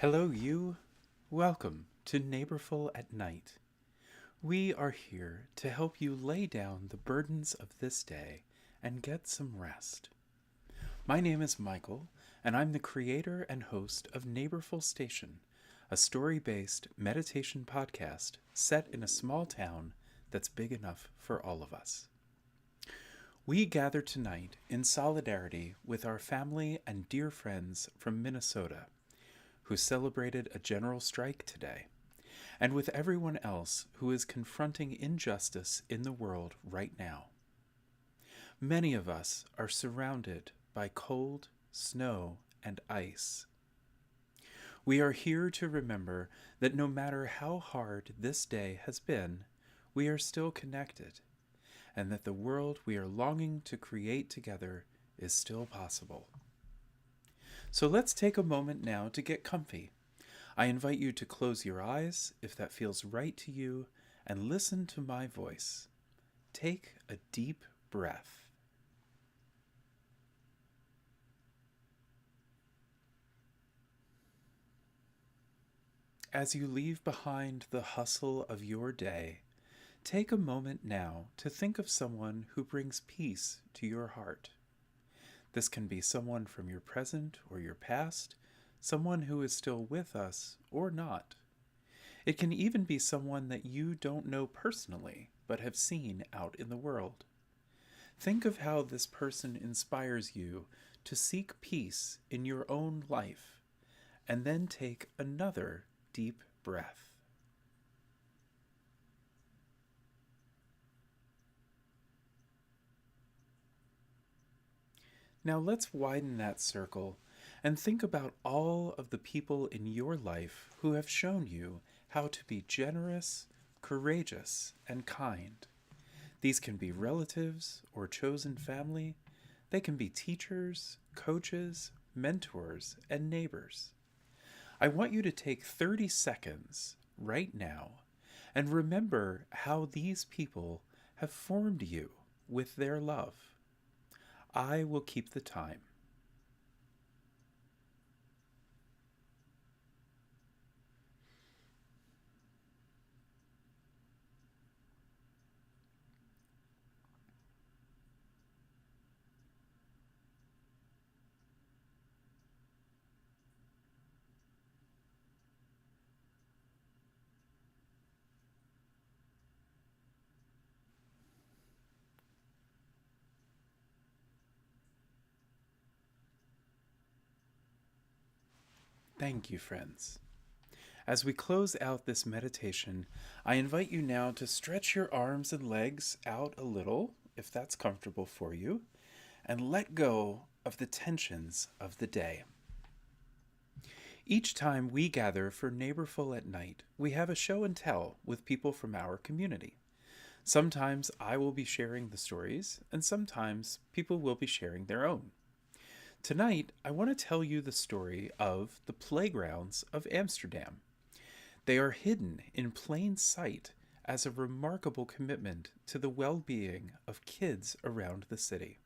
Hello, you. Welcome to Neighborful at Night. We are here to help you lay down the burdens of this day and get some rest. My name is Michael, and I'm the creator and host of Neighborful Station, a story based meditation podcast set in a small town that's big enough for all of us. We gather tonight in solidarity with our family and dear friends from Minnesota who celebrated a general strike today, and with everyone else who is confronting injustice in the world right now. Many of us are surrounded by cold, snow, and ice. We are here to remember that no matter how hard this day has been, we are still connected, and that the world we are longing to create together is still possible. So let's take a moment now to get comfy. I invite you to close your eyes if that feels right to you and listen to my voice. Take a deep breath. As you leave behind the hustle of your day, take a moment now to think of someone who brings peace to your heart. This can be someone from your present or your past, someone who is still with us or not. It can even be someone that you don't know personally, but have seen out in the world. Think of how this person inspires you to seek peace in your own life, and then take another deep breath. Now let's widen that circle and think about all of the people in your life who have shown you how to be generous, courageous, and kind. These can be relatives or chosen family. They can be teachers, coaches, mentors, and neighbors. I want you to take 30 seconds right now and remember how these people have formed you with their love. I will keep the time. Thank you, friends. As we close out this meditation, I invite you now to stretch your arms and legs out a little, if that's comfortable for you, and let go of the tensions of the day. Each time we gather for Neighborful at Night, we have a show and tell with people from our community. Sometimes I will be sharing the stories, and sometimes people will be sharing their own. Tonight, I want to tell you the story of the playgrounds of Amsterdam. They are hidden in plain sight as a remarkable commitment to the well being of kids around the city.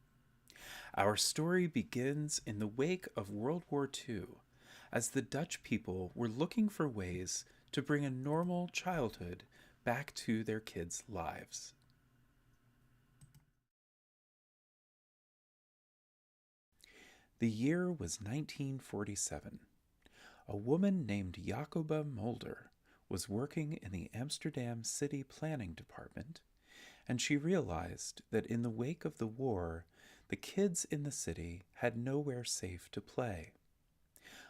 Our story begins in the wake of World War II, as the Dutch people were looking for ways to bring a normal childhood back to their kids' lives. The year was 1947. A woman named Jacoba Mulder was working in the Amsterdam City Planning Department, and she realized that in the wake of the war, the kids in the city had nowhere safe to play.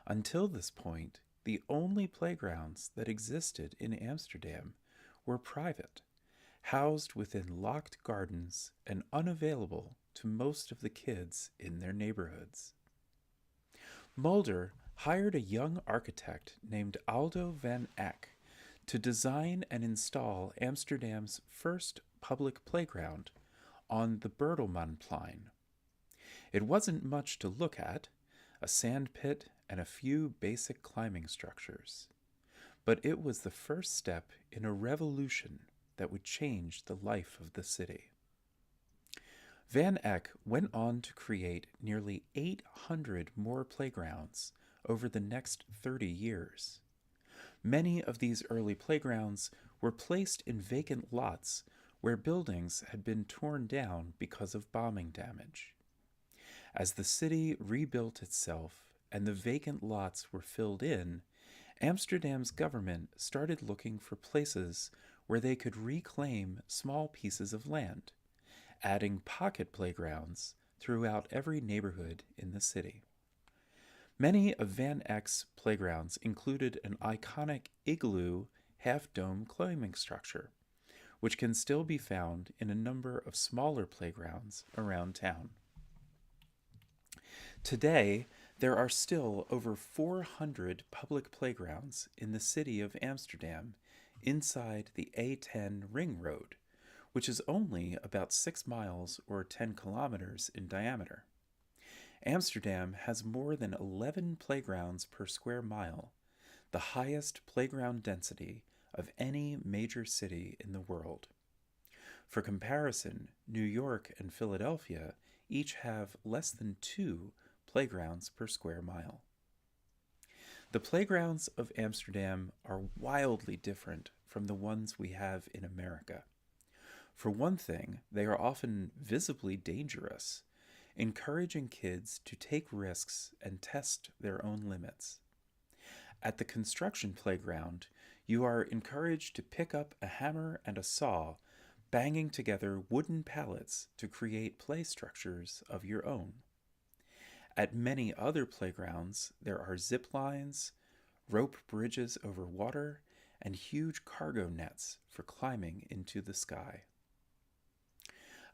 Until this point, the only playgrounds that existed in Amsterdam were private, housed within locked gardens and unavailable to most of the kids in their neighborhoods. Mulder hired a young architect named Aldo van Eck to design and install Amsterdam's first public playground on the Bertelmannplein. It wasn't much to look at, a sand pit and a few basic climbing structures, but it was the first step in a revolution that would change the life of the city. Van Eck went on to create nearly 800 more playgrounds over the next 30 years. Many of these early playgrounds were placed in vacant lots where buildings had been torn down because of bombing damage. As the city rebuilt itself and the vacant lots were filled in, Amsterdam's government started looking for places where they could reclaim small pieces of land, adding pocket playgrounds throughout every neighborhood in the city. Many of Van Eyck's playgrounds included an iconic igloo half-dome climbing structure, which can still be found in a number of smaller playgrounds around town. Today, there are still over 400 public playgrounds in the city of Amsterdam inside the A10 Ring Road, which is only about 6 miles or 10 kilometers in diameter. Amsterdam has more than 11 playgrounds per square mile, the highest playground density of any major city in the world. For comparison, New York and Philadelphia each have less than 2 playgrounds per square mile. The playgrounds of Amsterdam are wildly different from the ones we have in America. For one thing, they are often visibly dangerous, encouraging kids to take risks and test their own limits. At the construction playground, you are encouraged to pick up a hammer and a saw, banging together wooden pallets to create play structures of your own. At many other playgrounds, there are zip lines, rope bridges over water, and huge cargo nets for climbing into the sky.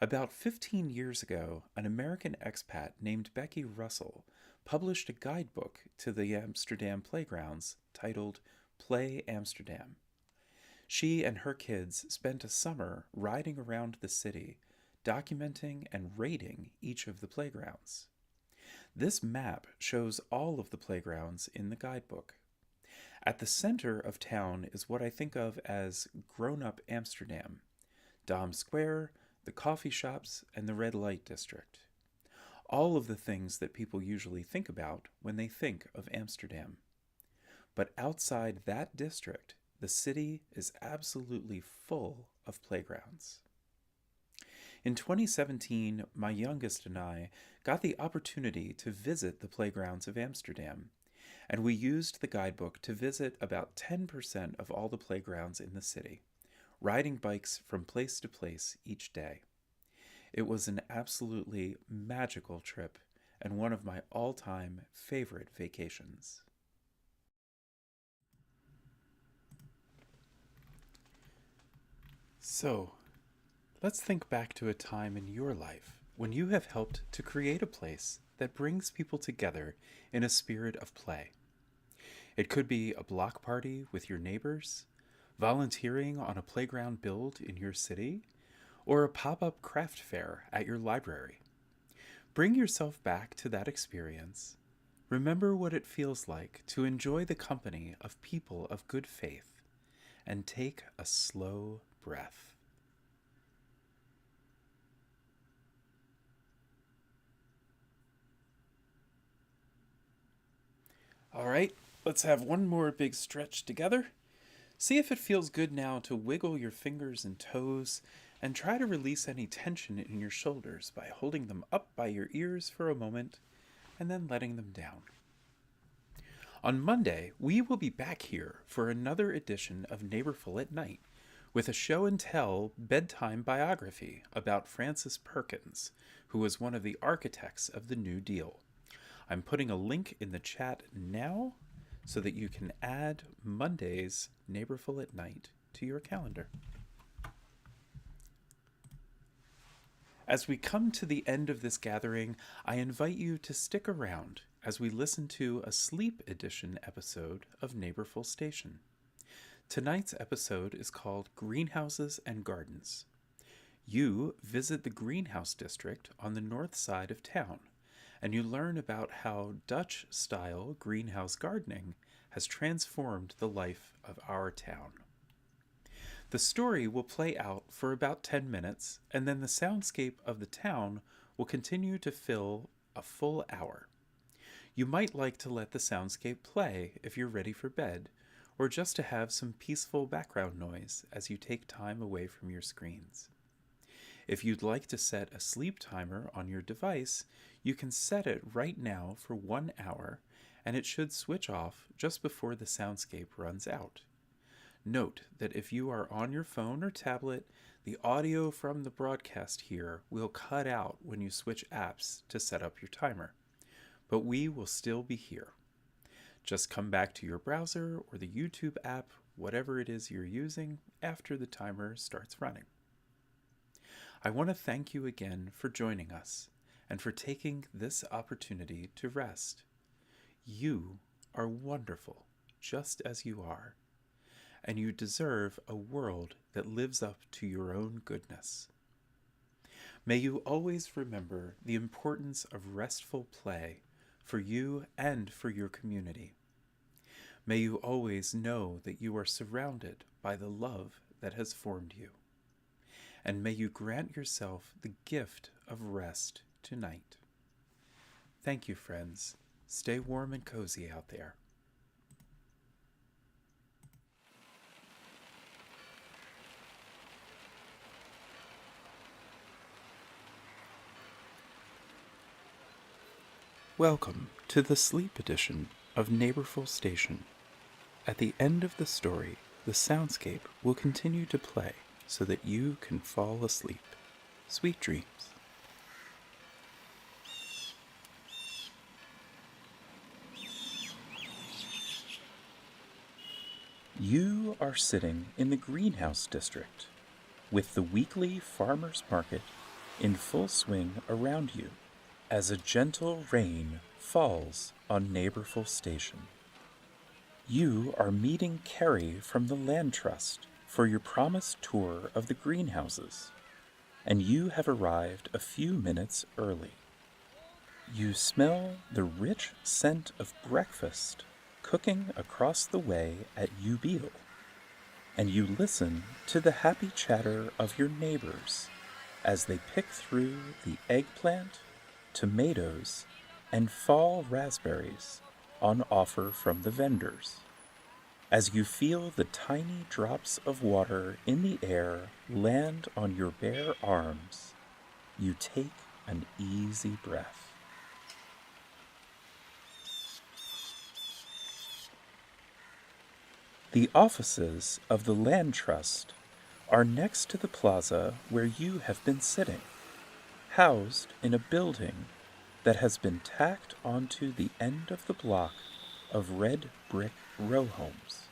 About 15 years ago, an American expat named Becky Russell published a guidebook to the Amsterdam playgrounds titled Play Amsterdam. She and her kids spent a summer riding around the city, documenting and rating each of the playgrounds. This map shows all of the playgrounds in the guidebook. At the center of town is what I think of as grown-up Amsterdam: Dam Square, the coffee shops, and the red light district. All of the things that people usually think about when they think of Amsterdam. But outside that district, the city is absolutely full of playgrounds. In 2017, my youngest and I got the opportunity to visit the playgrounds of Amsterdam, and we used the guidebook to visit about 10% of all the playgrounds in the city, riding bikes from place to place each day. It was an absolutely magical trip and one of my all-time favorite vacations. So, let's think back to a time in your life when you have helped to create a place that brings people together in a spirit of play. It could be a block party with your neighbors, volunteering on a playground build in your city, or a pop-up craft fair at your library. Bring yourself back to that experience. Remember what it feels like to enjoy the company of people of good faith, and take a slow breath. All right, let's have one more big stretch together. See if it feels good now to wiggle your fingers and toes, and try to release any tension in your shoulders by holding them up by your ears for a moment and then letting them down. On Monday, we will be back here for another edition of Neighborful at Night with a show and tell bedtime biography about Francis Perkins, who was one of the architects of the New Deal. I'm putting a link in the chat now so that you can add Monday's Neighborful at Night to your calendar. As we come to the end of this gathering, I invite you to stick around as we listen to a sleep edition episode of Neighborful Station. Tonight's episode is called Greenhouses and Gardens. You visit the greenhouse district on the north side of town, and you learn about how Dutch-style greenhouse gardening has transformed the life of our town. The story will play out for about 10 minutes, and then the soundscape of the town will continue to fill a full hour. You might like to let the soundscape play if you're ready for bed, or just to have some peaceful background noise as you take time away from your screens. If you'd like to set a sleep timer on your device, you can set it right now for 1 hour, and it should switch off just before the soundscape runs out. Note that if you are on your phone or tablet, the audio from the broadcast here will cut out when you switch apps to set up your timer, but we will still be here. Just come back to your browser or the YouTube app, whatever it is you're using, after the timer starts running. I want to thank you again for joining us and for taking this opportunity to rest. You are wonderful, just as you are, and you deserve a world that lives up to your own goodness. May you always remember the importance of restful play for you and for your community. May you always know that you are surrounded by the love that has formed you. And may you grant yourself the gift of rest tonight. Thank you, friends. Stay warm and cozy out there. Welcome to the sleep edition of Neighborful Station. At the end of the story, the soundscape will continue to play so that you can fall asleep. Sweet dreams. You are sitting in the greenhouse district, with the weekly farmers market in full swing around you, as a gentle rain falls on Neighborful Station. You are meeting Carrie from the Land Trust for your promised tour of the greenhouses, and you have arrived a few minutes early. You smell the rich scent of breakfast cooking across the way at Ubeal, and you listen to the happy chatter of your neighbors as they pick through the eggplant, tomatoes, and fall raspberries on offer from the vendors. As you feel the tiny drops of water in the air land on your bare arms, you take an easy breath. The offices of the Land Trust are next to the plaza where you have been sitting, housed in a building that has been tacked onto the end of the block of red brick row homes.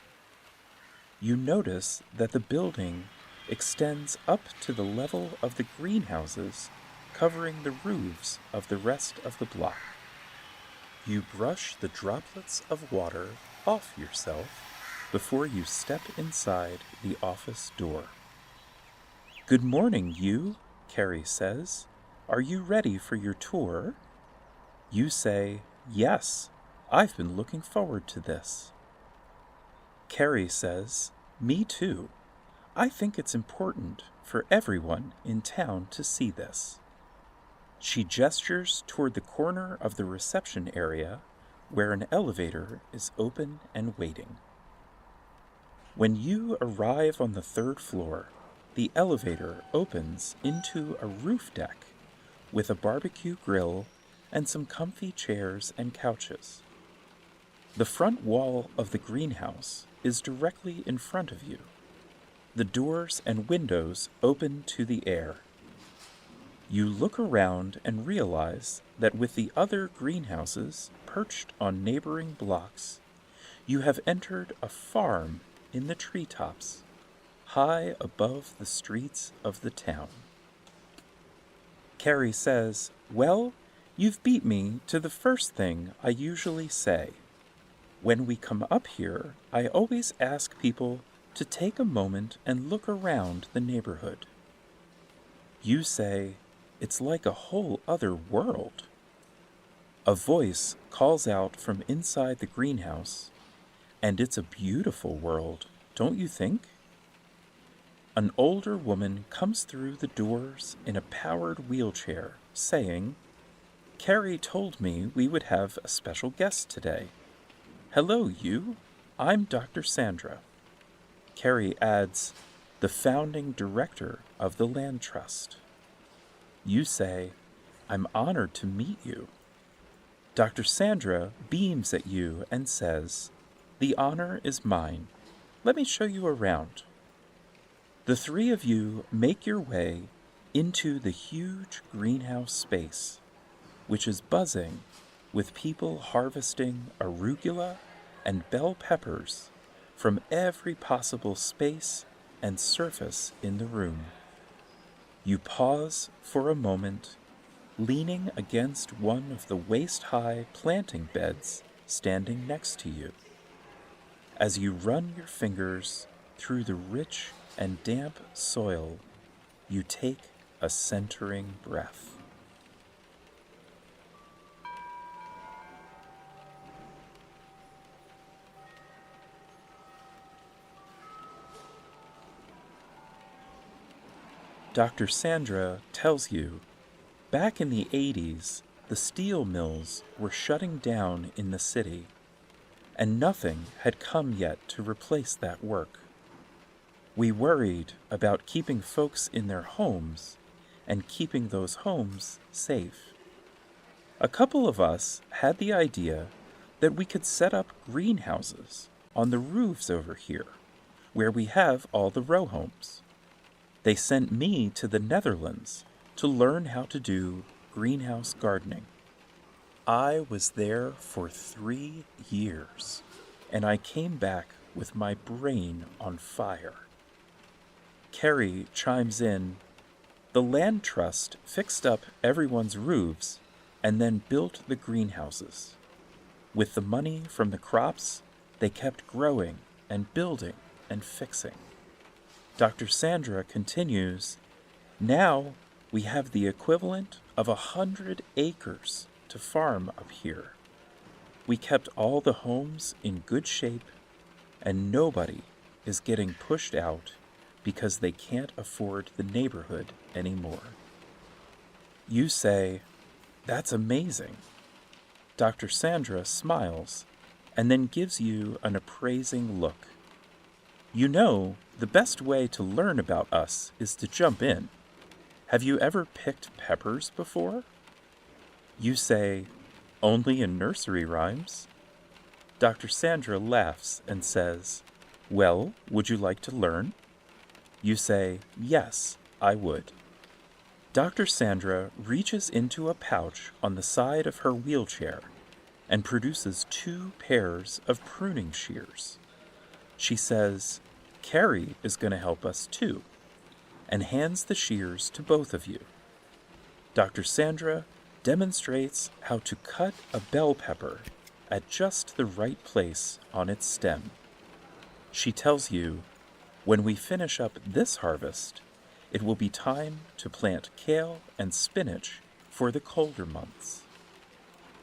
You notice that the building extends up to the level of the greenhouses covering the roofs of the rest of the block. You brush the droplets of water off yourself before you step inside the office door. "Good morning, you," Carrie says. "Are you ready for your tour?" You say, "Yes, I've been looking forward to this." Carrie says, "Me too. I think it's important for everyone in town to see this." She gestures toward the corner of the reception area where an elevator is open and waiting. When you arrive on the 3rd floor, the elevator opens into a roof deck with a barbecue grill and some comfy chairs and couches. The front wall of the greenhouse is directly in front of you. The doors and windows open to the air. You look around and realize that with the other greenhouses perched on neighboring blocks, you have entered a farm in the treetops, high above the streets of the town. Carrie says, "Well, you've beat me to the first thing I usually say. When we come up here, I always ask people to take a moment and look around the neighborhood. You say, it's like a whole other world." A voice calls out from inside the greenhouse, "And it's a beautiful world, don't you think?" An older woman comes through the doors in a powered wheelchair, saying, Carrie told me we would have a special guest today. Hello, you. I'm Dr. Sandra. Carrie adds, the founding director of the Land Trust. You say, I'm honored to meet you. Dr. Sandra beams at you and says, the honor is mine. Let me show you around. The three of you make your way into the huge greenhouse space, which is buzzing with people harvesting arugula and bell peppers from every possible space and surface in the room. You pause for a moment, leaning against one of the waist-high planting beds standing next to you. As you run your fingers through the rich and damp soil, you take a centering breath. Dr. Sandra tells you, back in the 80s, the steel mills were shutting down in the city, and nothing had come yet to replace that work. We worried about keeping folks in their homes and keeping those homes safe. A couple of us had the idea that we could set up greenhouses on the roofs over here, where we have all the row homes. They sent me to the Netherlands to learn how to do greenhouse gardening. I was there for 3 years, and I came back with my brain on fire. Carrie chimes in, the Land Trust fixed up everyone's roofs and then built the greenhouses. With the money from the crops, they kept growing and building and fixing. Dr. Sandra continues, now we have the equivalent of 100 acres to farm up here. We kept all the homes in good shape, and nobody is getting pushed out because they can't afford the neighborhood anymore. You say, that's amazing. Dr. Sandra smiles and then gives you an appraising look. You know, the best way to learn about us is to jump in. Have you ever picked peppers before? You say, only in nursery rhymes. Dr. Sandra laughs and says, well, would you like to learn? You say, yes, I would. Dr. Sandra reaches into a pouch on the side of her wheelchair and produces 2 pairs of pruning shears. She says, Carrie is going to help us too, and hands the shears to both of you. Dr. Sandra demonstrates how to cut a bell pepper at just the right place on its stem. She tells you, when we finish up this harvest, it will be time to plant kale and spinach for the colder months.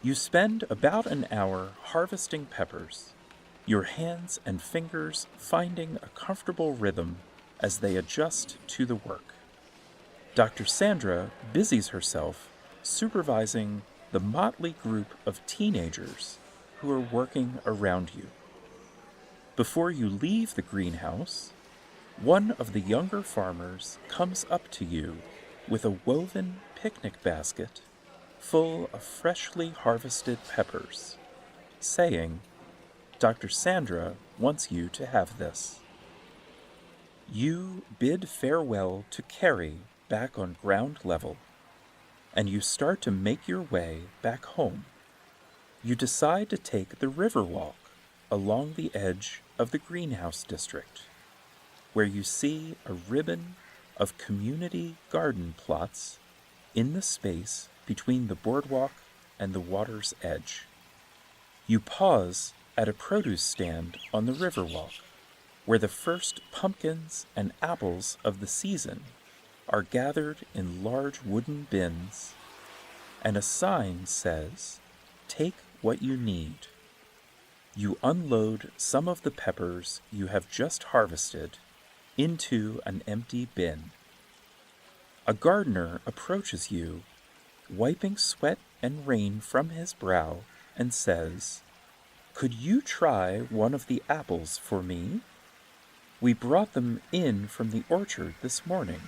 You spend about an hour harvesting peppers, your hands and fingers finding a comfortable rhythm as they adjust to the work. Dr. Sandra busies herself supervising the motley group of teenagers who are working around you. Before you leave the greenhouse, one of the younger farmers comes up to you with a woven picnic basket full of freshly harvested peppers, saying, Dr. Sandra wants you to have this. You bid farewell to Carrie back on ground level, and you start to make your way back home. You decide to take the river walk along the edge of the greenhouse district, where you see a ribbon of community garden plots in the space between the boardwalk and the water's edge. You pause at a produce stand on the riverwalk, where the first pumpkins and apples of the season are gathered in large wooden bins, and a sign says, "Take what you need." You unload some of the peppers you have just harvested into an empty bin. A gardener approaches you, wiping sweat and rain from his brow and says, "Could you try one of the apples for me? We brought them in from the orchard this morning.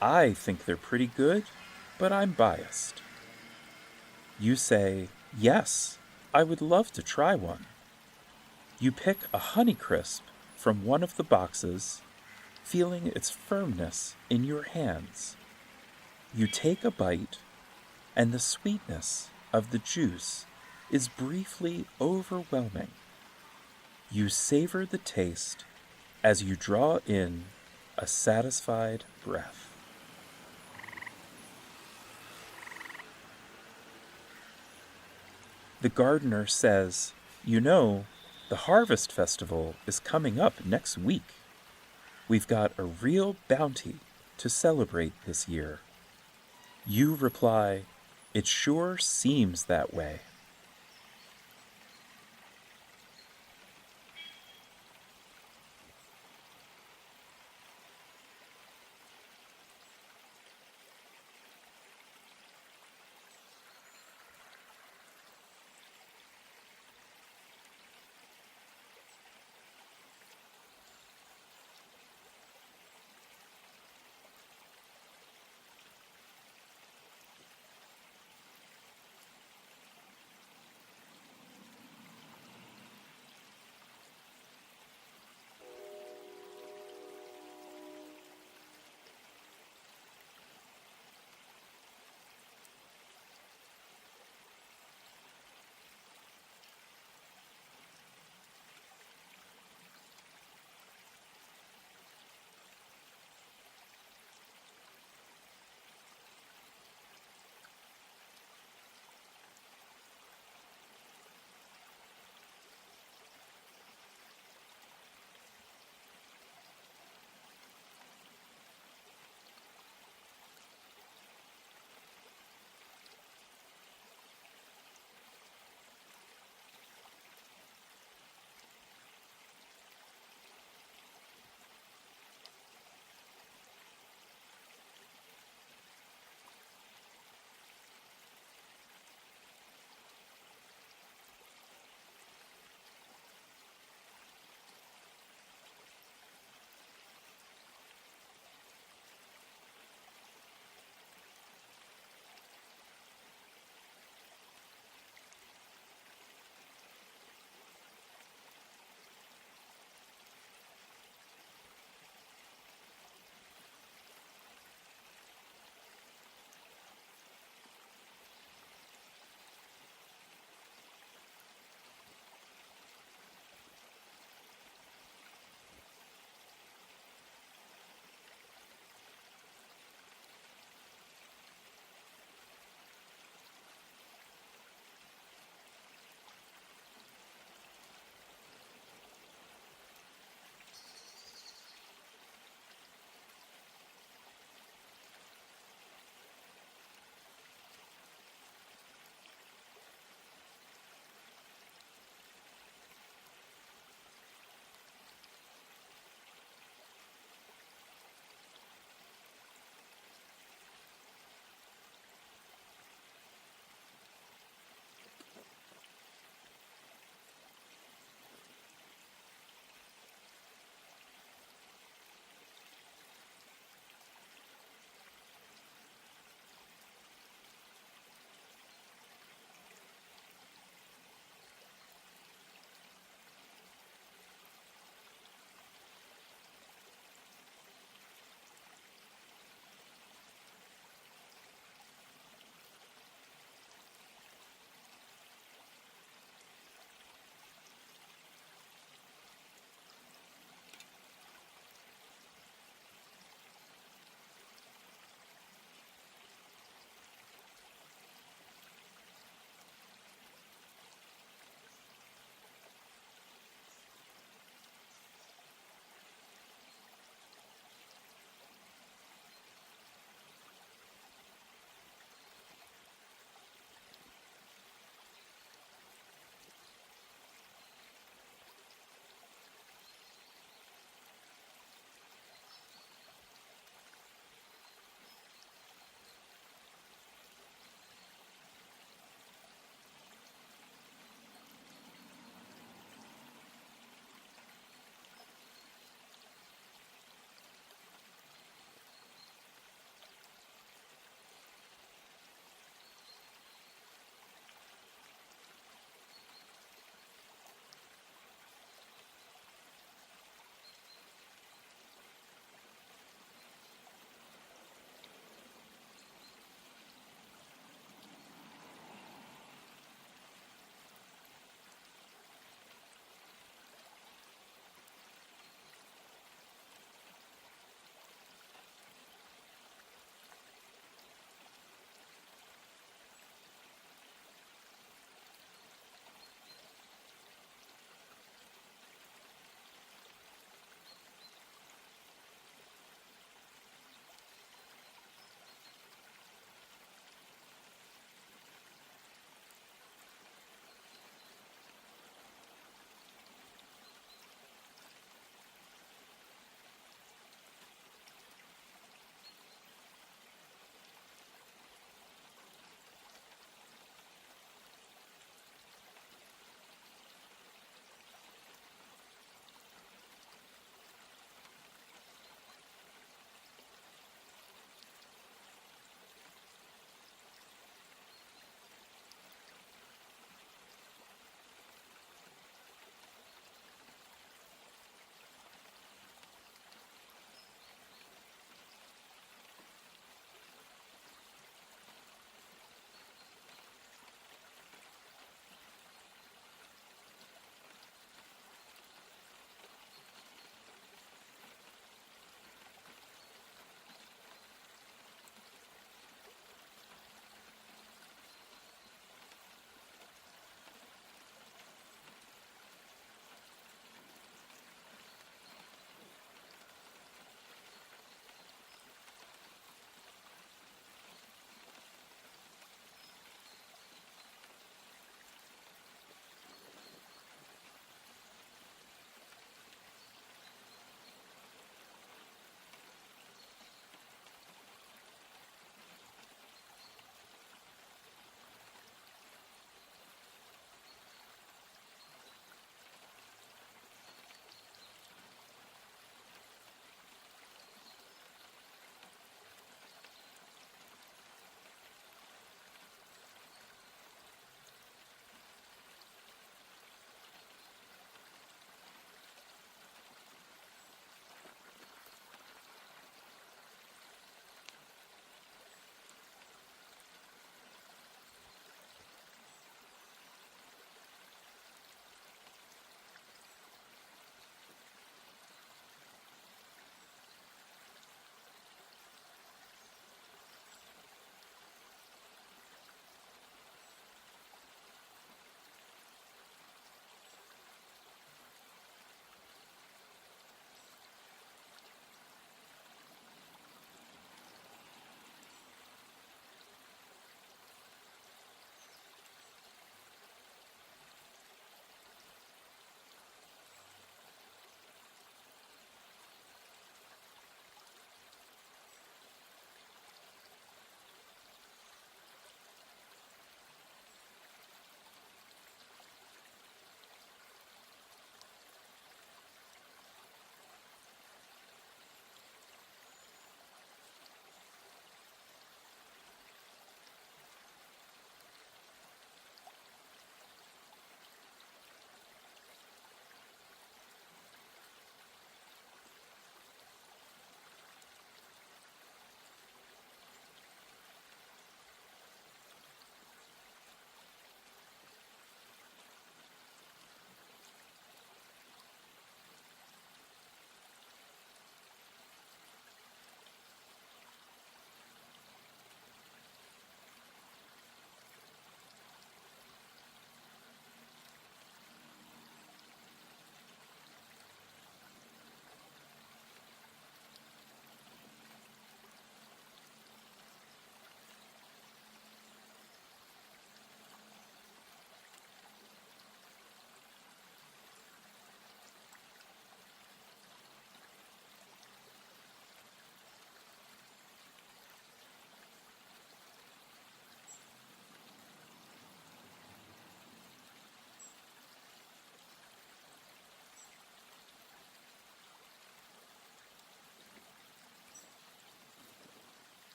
I think they're pretty good, but I'm biased." You say, "Yes, I would love to try one." You pick a Honeycrisp from one of the boxes, feeling its firmness in your hands. You take a bite, and the sweetness of the juice is briefly overwhelming. You savor the taste as you draw in a satisfied breath. The gardener says, "You know, the Harvest Festival is coming up next week. We've got a real bounty to celebrate this year." You reply, "It sure seems that way."